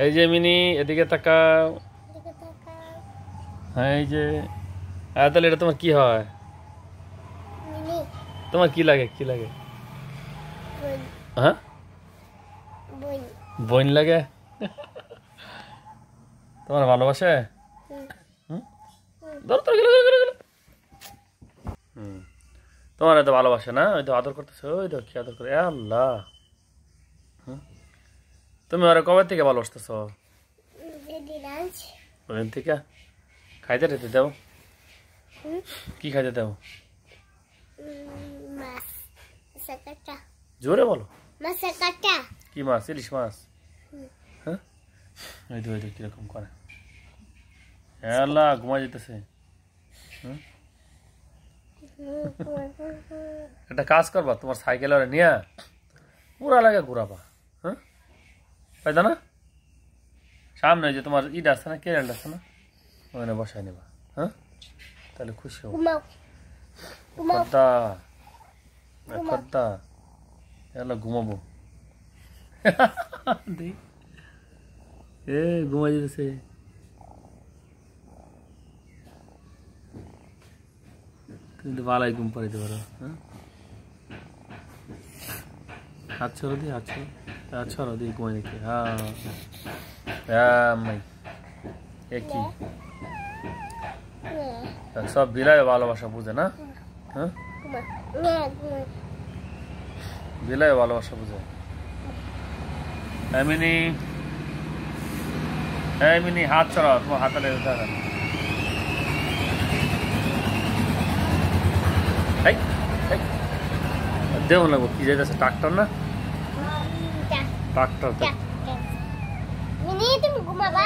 এই যে মিনি এদিকে তাকাও। হ্যাঁ এই যে তাহলে এটা তোমার কি হয়? তোমার কি লাগে কি লাগে? হ্যাঁ বোন লাগে। তোমার ভালোবাসে? তোমার এত ভালোবাসে না? ওই তো আদর করতেছে, ওই তো কি আদর করে আল্লাহ। তুমি ওরা কবে থেকে ভালোবাসতেছ? ওদিন থেকে খাইতে রেতে দাও। কি খাইতে দাও? জোরে বলো। কি মাছ? ইলিশ মাছ? হ্যাঁ ওই তো কিরকম করে আল্লাহ ঘুমা যেতেছে। একটা কাজ করবা, তোমার সাইকেল ওরা নিয়ে পুরা লাগে ঘুরাবা। হ্যাঁ তাই না? সামনে যে তোমার ইট আছে না, কেরেন্ট আছে না, ওখানে বসাই নেবা। হ্যাঁ তাহলে খুশি হবো। ঘুমাবো। এ ঘুমাই যেতেছে। কিন্তু বালাই ঘুম পাড়াইতে পারো। হ্যাঁ হাত ছড়ো দিয়ে, হাত ছড়ো দিয়ে ঘুমাই দেখি। হ্যাঁ কি সব বিলাই ভালোবাসা বুঝে না? হ্যাঁ বিলাই ভালোবাসা বুঝে। মিনি হাত ছড়াও, তোমার হাতে লেগে থাকা। দেও লাগবো কি যাইতেছে ট্রাক্টর না? ট্রাক্টর তুমি ঘুমাবা?